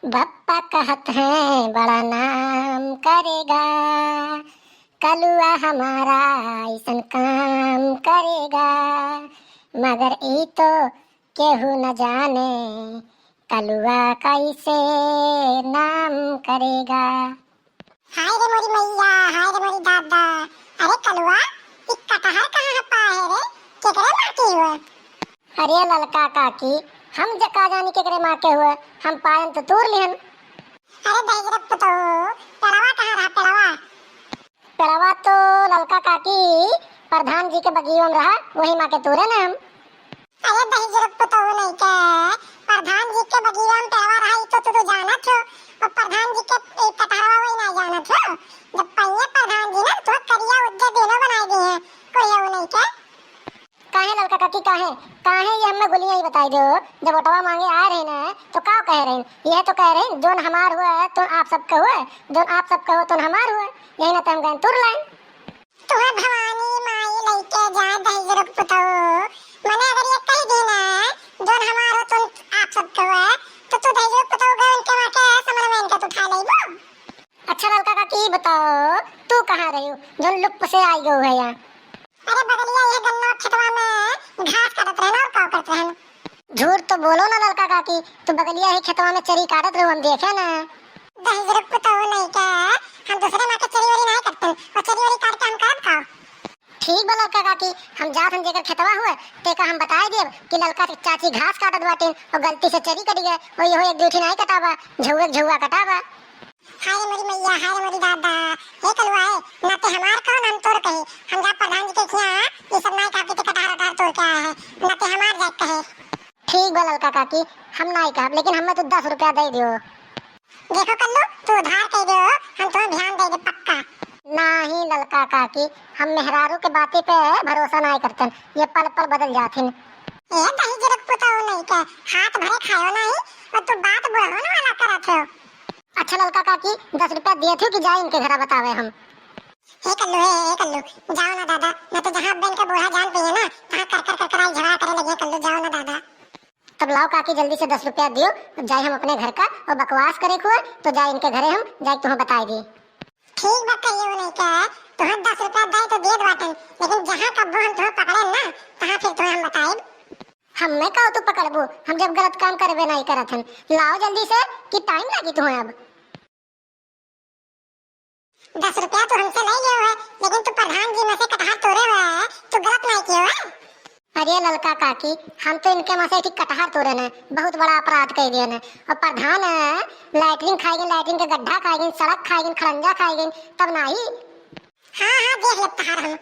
बप्पा कहत हैं बड़ा नाम करेगा, कलुआ हमारा ऐसन काम करेगा, मगर ई तो केहू न जाने कलुआ कैसे नाम करेगा। हाय रे मोरी मैया, हाय रे मोरी दादा। अरे कलुआ, ई कटहर कहाँ पाए रे? केकरे माटी हुए? अरे ललका काकी, हम जका जानी केकरे माँ के हुए, हम पायन तो तूर लिहन। अरे दहिजरत पुतो, पेड़वा कहाँ रहा पेड़वा? पेड़वा तो ललका काकी प्रधान जी के बगियों में रहा, वही माँ के तूरे न हम। अरे दहिजरत पुतो नहीं के, प्रधान जी के बगिया में पेड़वा रहा ई तो तू जानत हो, और प्रधान जी के कटहरवा वही ना जानत हो। जब पहले प्रधान जी ने तो करिया उज्जर देनो बनाई दी है, कोई वो नहीं के। काहे ललका काकी काहे ये हमें गोलियां ही बताई दो। जब ओटवा मांगे आ रहे ना तो का कह रहे हैं, यह तो कह रहे हैं जोन हमार हुआ तो आप सबका हुआ, जोन आप सबका हो तो हमार हुआ, यही ना तम गए तुर लाइन। तुम्हें भवानी माई लेके जा दहिजरत पुतो, मैंने अगर ये कह दी ना जोन हमार हो तो आप सबका हुआ, तो तू दहिजरत पुतो गए उनके वहाँ के समझ में इनका तो उठा लेबो। अच्छा ललका काकी बताओ, तू कहाँ रही हो जोन लुप्त से आई गो है यहाँ? अरे बगलिया ये गन्ना खेतवा में घास काटत रहना और का करत रहना। झूठ तो बोलो ना ललका काकी, तू बगलिया ही खेतवा में चरी काटत रहो, हम देखे ना। दहिजरत पुतो नहीं के, हम दूसरे माँ के चरी वरी नहीं करते, और चरी वरी काट के हम करत खाओ। ठीक बा ललका काकी, हम जात हम जेकर खेतवा हुआ ते का हम बताए देब कि ललका की चाची घास काटत बाटे और गलती से चरी कट गए, और यो एक दूठी नहीं कटावा, झुआ कटावा। हाय मोरी मैया, हाय मोरी दादा। हे कलुआ है, ना ते हमार कहो ना हम तोर कहे, हम जा प्रधान जी के खिया ये सब नहीं काट के कटार उटार तोड़ के आए हैं, ना ते हमार जात कहे। ठीक बा ललका काकी, हम नहीं कहब, लेकिन हमें तो 10 रुपया दे दियो। देखो कल्लू, तू उधार कह दो, हम तुम्हें ध्यान दे दे पक्का। नहीं ललका काकी, हम मेहरारू के बातें पे भरोसा नहीं करते, ये पल पल बदल जाथिन। ये दहिजरत पुतो नहीं के, हाथ भरे खाओ नहीं, और तू बात बुढ़ाने वाला करत हो। अच्छा ललका काकी 10 रुपया दिए थे कि जाए इनके घर बतावे हम। हे कल्लू, जाओ ना दादा, ना तो जहाँ बैंक का बूढ़ा जान पिए ना तहाँ कर कराई झगड़ा करे लगे। कल्लू जाओ ना दादा। तब लाओ काकी जल्दी से 10 रुपया दियो, जाए हम अपने घर का, और बकवास करे हुए तो जाए इनके घरे हम जाए तुम्हें बताए दी। ठीक बात कहिए वो नहीं क्या, तुम्हें 10 रुपया दे तो दे बाटन, लेकिन जहाँ कब्बो हम तुम्हें पकड़े ना तहाँ फिर तुम्हें हम बताए। हमें कहो तू पकड़बू, हम जब गलत काम करबे नहीं करत हन। लाओ जल्दी से कि टाइम लगी तुम्हें अब। 10 रुपया तो हमसे ले लियो है, लेकिन तू प्रधान जी में से कटहर तोड़े हुए है, तू गलत नहीं किया है। अरे ललका काकी, हम तो इनके वहाँ से कटहर तोड़े न, बहुत बड़ा अपराध कर दिया न। और प्रधान लैट्रिन खाएगी, लैट्रिन का गड्ढा खाएगी, सड़क खाएगी, खड़ंजा खाएगी, तब नहीं। हाँ देख लेता हर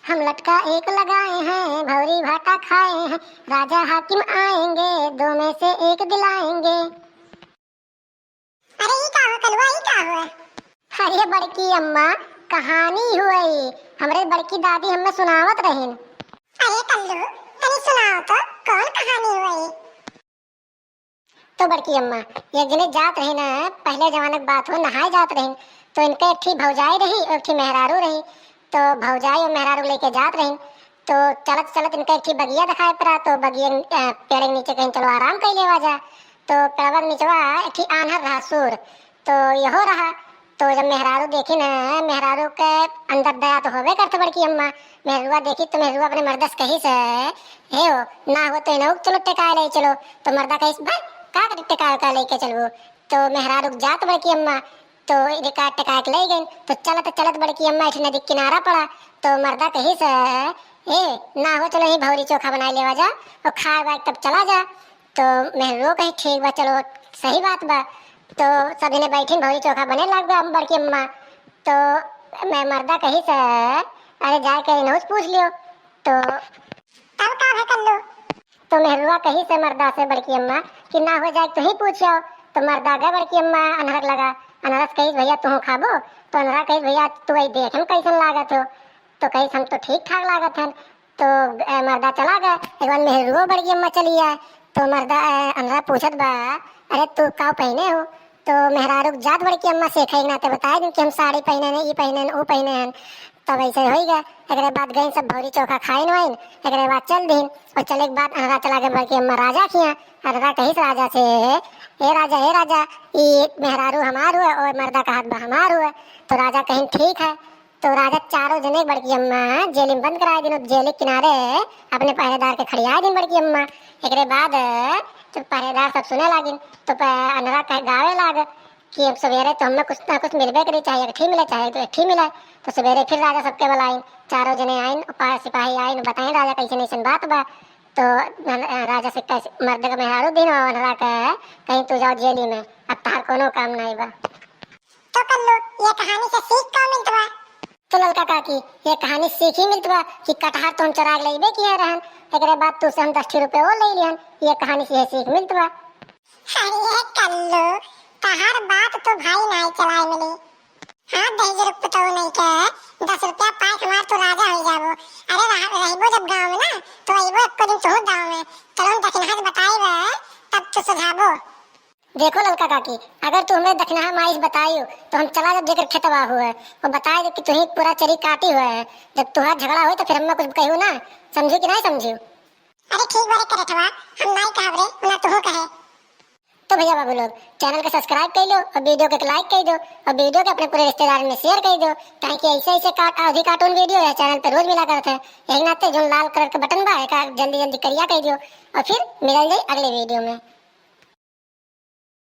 हम लटका एक लगाए हैं, भौरी भाटा खाए हैं, राजा हाकिम आएंगे, 2 में से 1 दिलाएंगे। अरे ये क्या हुआ कलुआ, ये क्या हुआ? अरे बड़की अम्मा कहानी हुई, हमरे बड़की दादी हमें सुनावत रहीन। अरे कल्लू, तनी सुनाओ तो, कौन कहानी हुई? तो बड़की अम्मा एक जने जात रही ना, पहले जमाने की बात हो, नहाए जात रही, तो इनके एक थी भौजाई रही और एक थी मेहरारू रही। तो भौजाई और मेहरारू लेके जात रही, तो चलत चलत इनका एक थी बगिया दिखाई पड़ा, तो बगिया पेड़ के नीचे कहीं चलो आराम कर लेवा जा। तो पेड़वा के नीचवा एक थी आन्हर रहा सुर, तो यहो रहा। तो जब मेहरारू देखी ना, मेहरारू के अंदर दया तो होवे करते बड़की अम्मा। मेहरुआ देखी तो मेहरुआ अपने मर्दस कही से, हे हो ना हो तो इन्हों चलो टिकाए ले चलो, तो मर्दा कही भाई का टिकाए का लेके चलबो। तो मेहरारू जात बड़की अम्मा, तो टिका टिका के ले गई। तो चलत चलत बड़की अम्मा एक नदी किनारा पड़ा, तो मर्दा कही से ए ना हो चलो ही भौरी चोखा बना लेवा जा और खाए बाग तब चला जा। तो मेहरुआ कही ठीक बा, चलो सही बात बा। तो सभी ने बैठी भौरी चोखा बने लग गया बड़की अम्मा। तो मैं मर्दा कही से अरे जाके इन्हों पूछ लियो। तो तब का है कल्लू? तो मेहरुआ कही से मर्दा से बड़की अम्मा कि ना हो जाए तो ही पूछो। तो मर्दा गए बड़की अम्मा अनहर लगा, अनहरस कही भैया तू खाबो। तो अनहरा कही भैया तू वही देख हम कैसन लागत हो। तो कही हम तो ठीक ठाक लागत हन। तो मर्दा चला गया, एक बार मेहरुआ बड़की अम्मा चली आए। तो मर्दा अनहरा पूछत बा अरे तू का पहने हो। तो मेहरारू जात बड़की अम्मा से कही ना तो बताए दिन कि हम साड़ी पहने हैं, ये पहने हैं, वो पहने हैं। तब ऐसे हो गया। एक बाद गई सब भौरी चोखा खाइन वाइन, एक बाद चल दिन और चले के बाद अनहरा चला गया बड़की अम्मा राजा किया। अनहरा कही से राजा से हे राजा, ये मेहरारू हमार हुआ और मर्दा का हाथ बा हमार हुआ। तो राजा कहीं ठीक है। तो राजा चारों जने बड़की अम्मा जेल में बंद कराए दिन, जेल के किनारे अपने पहरेदार के खड़ियाए दिन बड़की अम्मा। एकरे बाद तो पहरेदार सब सुने लागिन, तो अनरा कह गावे लाग कि अब सवेरे तो हमें कुछ ना कुछ मिलबे करी, चाहे एक मिले चाहे तो एक मिले। तो सवेरे फिर राजा सबके बुलाइन, चारों जने आइन, सिपाही आइन, बताएं राजा कैसे नहीं बात बा। तो राजा से कैसे मर्द का मेहरारू दिन और अनरा का कहीं तू जाओ जेली में, अब तार कोनो काम नहीं बा। तो कल्लू ये कहानी से सीख का मिलतवा? तो ललका काकी ये कहानी सीखी मिलतवा कि कटहर तो हम चराग लेबे किए रहन, एकरे बाद तू से हम 10 रुपए और ले लिहन। ये कहानी से सीख मिलतवा। अरे कल्लू तहार बात तो भाई नहीं चलाए मिली। हाँ 10 रुपए तो नहीं के 10 रुपया पाए हमार तो राजा हो जाबो। अरे रहबो जब गांव में ना तो आइबो एक दिन तो गांव में चलो दक्षिणा बताइबे तब तो सुझाबो। देखो ललका काकी, अगर तू हमें दक्षिणा माइस बताइयो तो हम चला जब जेकर खेतवा हुआ है वो बताए कि तू ही पूरा चरी काटी हुआ है। जब तुहार झगड़ा हो तो फिर हम कुछ कहू ना, समझू कि नहीं समझू? अरे ठीक बारे करेठवा हम नहीं कहबरे ना तू कहे। तो भैया बाबू लोग चैनल को सब्सक्राइब कर लो और वीडियो को लाइक कर दो और वीडियो को अपने पूरे रिश्तेदारों में शेयर कर दो, ताकि ऐसे कार्टून वीडियो है चैनल पर रोज मिला करते हैं। यही नाते जो लाल कलर का बटन बा है जल्दी जल्दी करिया कर दो और फिर मिल जाए अगले वीडियो में।